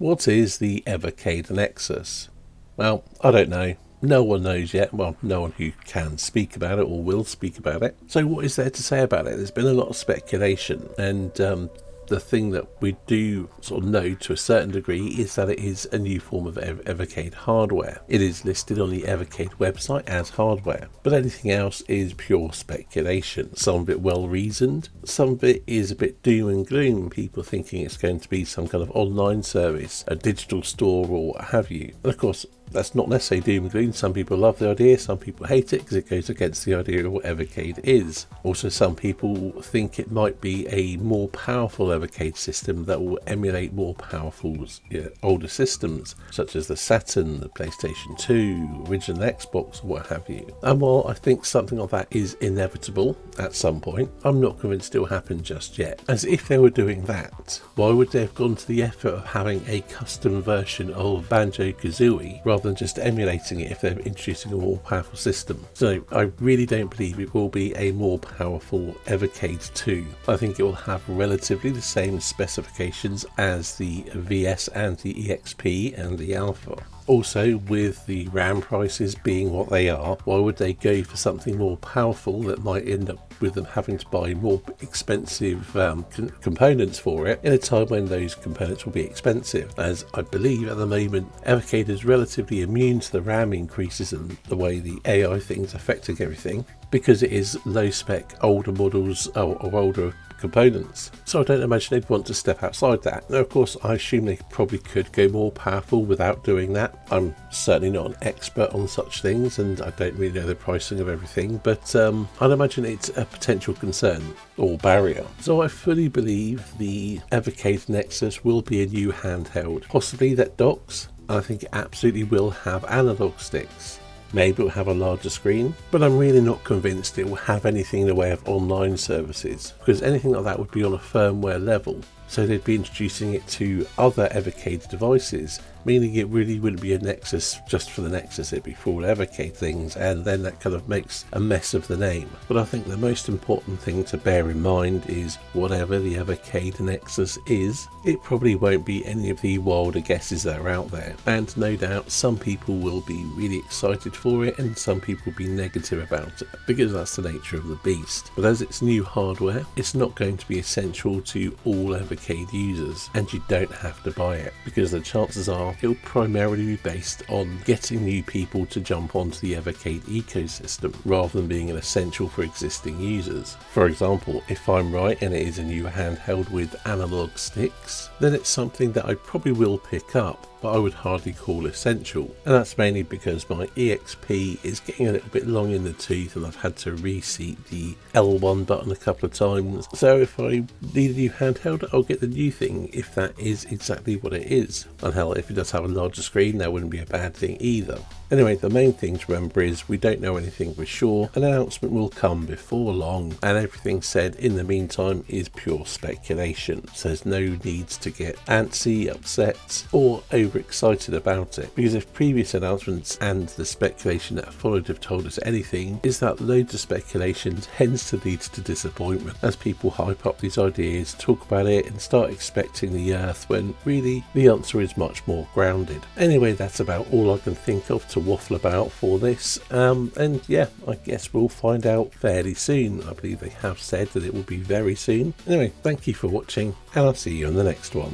What is the Evercade Nexus? Well, I don't know. No one knows yet. Well, no one who can speak about it or will speak about it. So what is there to say about it? There's been a lot of speculation, and the thing that we do sort of know to a certain degree is that it is a new form of Evercade hardware. It is listed on the Evercade website as hardware, but anything else is pure speculation. Some of it well reasoned, some of it is a bit doom and gloom, people thinking it's going to be some kind of online service, a digital store or what have you. And of course, that's not necessarily doom and gloom. Some people love the idea, some people hate it because it goes against the idea of what Evercade is. Also, some people think it might be a more powerful Evercade system that will emulate more powerful older systems, such as the Saturn, the PlayStation 2, original Xbox, what have you. And while I think something like that is inevitable at some point, I'm not convinced it will happen just yet. As if they were doing that, why would they have gone to the effort of having a custom version of Banjo-Kazooie rather than just emulating it if they're introducing a more powerful system? So I really don't believe it will be a more powerful Evercade 2. I think it will have relatively the same specifications as the VS and the EXP and the Alpha. Also, with the RAM prices being what they are, why would they go for something more powerful that might end up with them having to buy more expensive components for it in a time when those components will be expensive? As I believe at the moment Evercade is relatively immune to the RAM increases and the way the AI things affecting everything, because it is low spec older models or older components. So I don't imagine they'd want to step outside that. Now, of course, I assume they probably could go more powerful without doing that. I'm certainly not an expert on such things, and I don't really know the pricing of everything, but I'd imagine it's a potential concern or barrier. So I fully believe the Evercade Nexus will be a new handheld, possibly that docks. I think it absolutely will have analog sticks. Maybe it'll have a larger screen, but I'm really not convinced it will have anything in the way of online services, because anything like that would be on a firmware level. So they'd be introducing it to other Evercade devices, meaning it really wouldn't be a Nexus just for the Nexus, it'd be for all Evercade things, and then that kind of makes a mess of the name. But I think the most important thing to bear in mind is whatever the Evercade Nexus is, it probably won't be any of the wilder guesses that are out there, and no doubt some people will be really excited for it and some people will be negative about it, because that's the nature of the beast. But as it's new hardware, it's not going to be essential to all Evercade users, and you don't have to buy it, because the chances are it'll primarily be based on getting new people to jump onto the Evercade ecosystem rather than being an essential for existing users. For example, if I'm right and it is a new handheld with analog sticks, then it's something that I probably will pick up, but I would hardly call essential, and that's mainly because my EXP is getting a little bit long in the tooth and I've had to reseat the L1 button a couple of times. So if I need a new handheld, I'll get the new thing if that is exactly what it is. And hell, if it does have a larger screen, that wouldn't be a bad thing either. Anyway, the main thing to remember is we don't know anything for sure. An announcement will come before long, and everything said in the meantime is pure speculation. So there's no needs to get antsy, upset, or overexcited about it, because if previous announcements and the speculation that followed have told us anything, is that loads of speculation tends to lead to disappointment as people hype up these ideas, talk about it, and start expecting the earth when really the answer is much more grounded. Anyway, that's about all I can think of to waffle about for this, and yeah, I guess we'll find out fairly soon. I believe they have said that it will be very soon. Anyway, thank you for watching, and I'll see you in the next one.